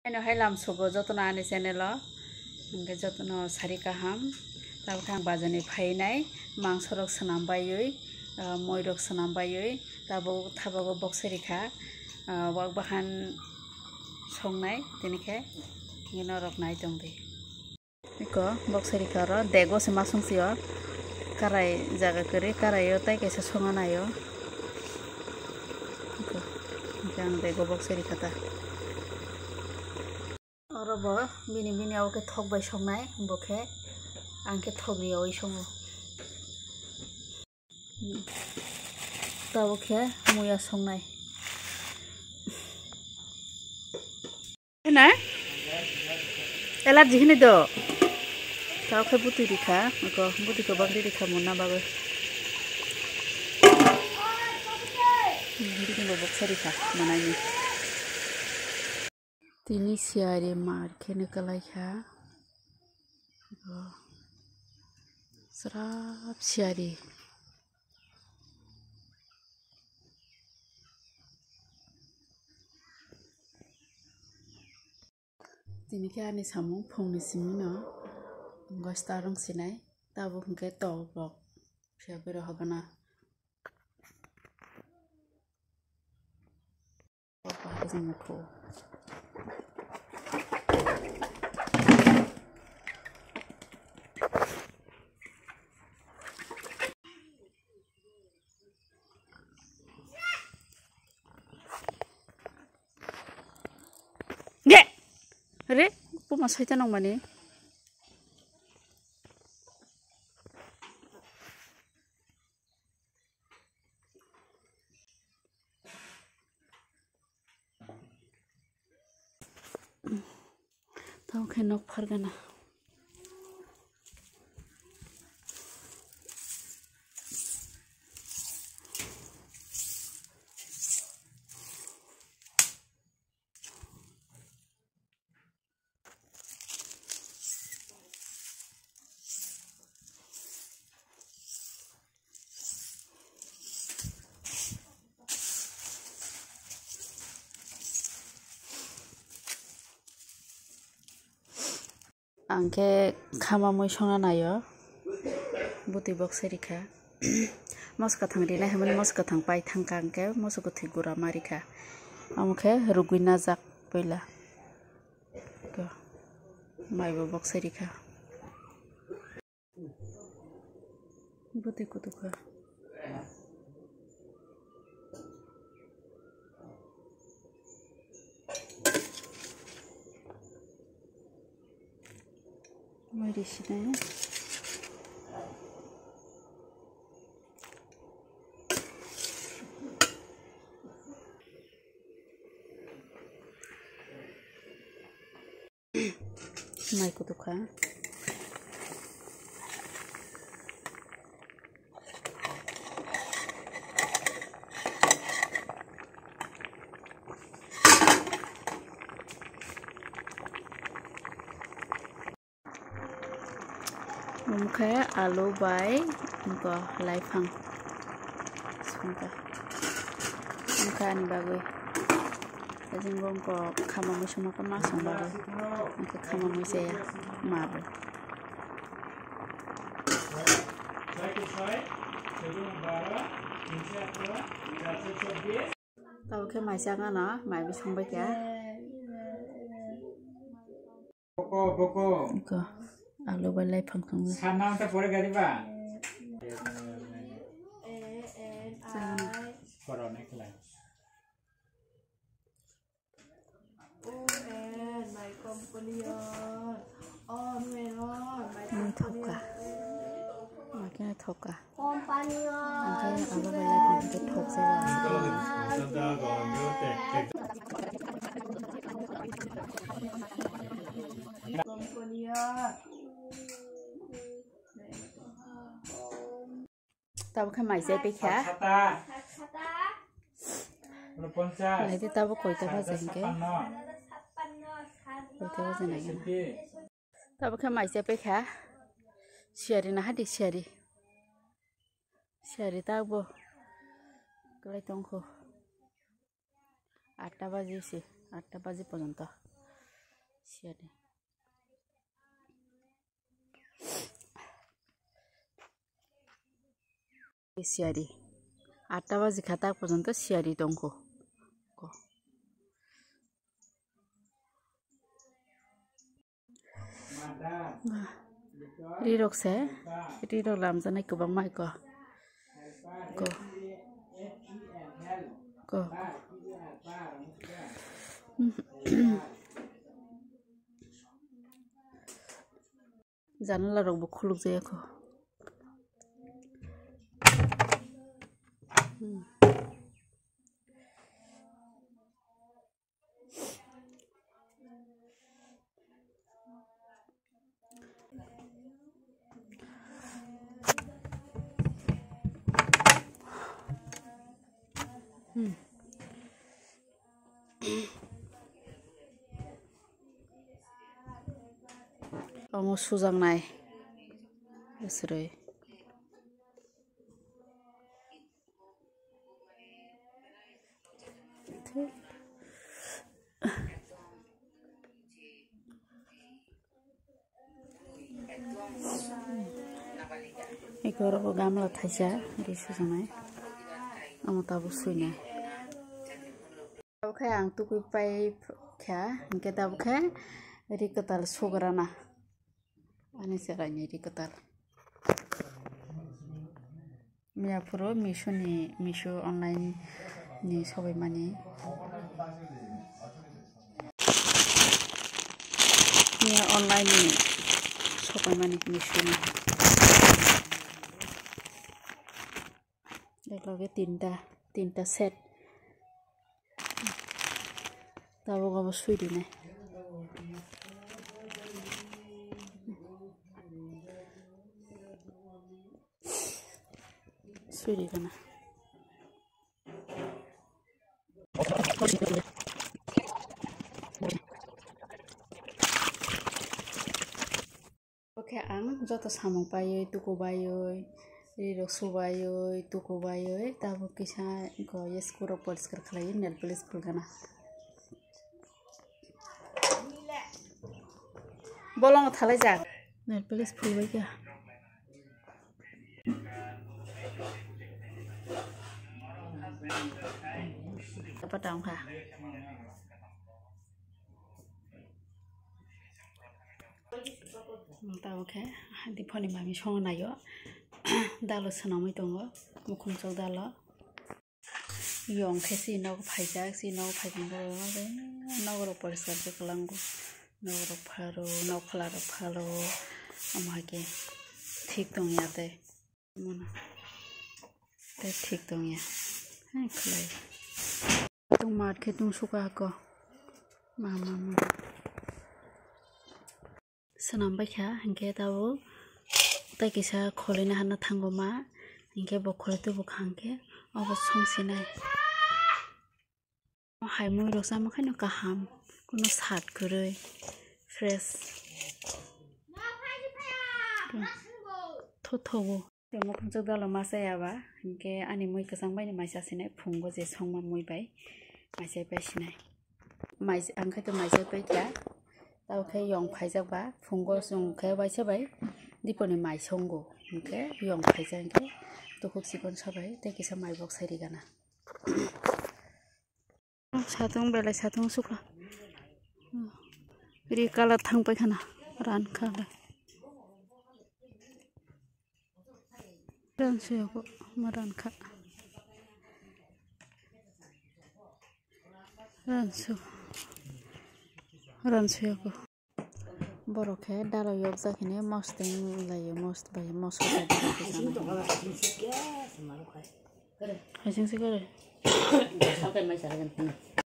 Hai lam sobo jotono ani channel o hingke jotono sari kaham tabokhe ang bazani phainai mangso rok swnambaioi moi rok swnambaioi tabo thabago boksari kha wak bahan songnai tinikhe hingke norok nai tongdi iko boksari kha ro dego se masungsi o karai jaga kari karai o tai kaisa songa naio iko hingke ang dego boksari kha ta Orobo bini bini awke thok bai songnai bokhe angke thokni oi songo tabokhe muya songnai na elarji hini do tabokhe buti dikha ko buti ko bagri dikha munna bago bini bo boksari kha manai Tini siari markene kalaikha serap siari tini ke ani samung phongni simino gostarong sinai tabo hingke tobok siabero habana apa jengko Ge! Are, puma saita nang mani. Tahu kenok fargana. Angke khama moi sona nayo buti boksari kha moska thangri na hamani moska thang pai thang kangke mosoko thigura mari kha amkhe rugui najak poila to maibo boksari kha buti kutukha Mari sini mai kutukha Mungke alu bai engko laifang sungka mungke ani bagoi Kajing bongko khama moi soma ka masong bagoi engko khama moi saya mabo tau ke mai sang ana mai bi songbai kya Engko alu bai laifang song Sanam ta pore gadi ba corona kelai my company on melon Ini thoka makanya thoka company angke alu bai laifang ke thok saya company tau ke mai sai pe kya kata Proponsa Lai di tabo koita bazen ke koita bazen aja tabo ke mai sai pe kya siari na hadi siari tabo kelai tongko 8টা বাজে পর্যন্ত siari. Siari. 8টা বাজে খাতা পর্যন্ত সিয়ারি দংকো rirokse rirok lamjanai kubang mai ko janala rok bo khuluk jaya ko Omo sujangnai besroi ekor bo gamla thaisa ri sujangnai omo tabo suinai Oke ang tukui pai kya hingke tabo khe rikotal sograna ani seranya rikotal Miyapuro Misho online ni sobai mani Mia online ni sobai mani Misho ni Dekloge tinta set Tabo gabo suidi ne Suidi kana Oke ang joto samung payoy tuku bayoy rirok subayoy tuku bayoy tabo kisa ko yeskuro poliskar khlai nail polish fulgana Bolong thalai jak nail polish fulbai kya Apa dong ha Tabo khe di phone mami song nayo dalo sanamai tongo mukhum chok dalo yong khe si nog phaijak si nog phaikingo nogro poliskar je kalango nogro pharo nog khlaro pharo amhake thik tongya te mona te thik tongya khlai tung mat khe tung suka ko mama Sanam baikha hingke tabo tai kisa kholina hana thangoma hingke bo kholitu bo khangke obo somsinai haimui rok sama khaino kaham kono sat koroi fresh thothogo temo khunchok dalo masayaba hingke ani mui kasang baini maisa sinai phungo je songma mui bai maisai bai sinai angkhe to maisai bai kya tau khe yong phaijak ba phungo sung khe baisa bai diponi mai songo hingke yong phaijak hingke tukhuk sikon sabai tei kisa mai bok sairi gana satung belai satung sukla ri kala thangpai khana ran khala ran suyoko maran kha ran suyoko borokhe dalo yok jakhine mosteng layo most bai most Hajing se kare.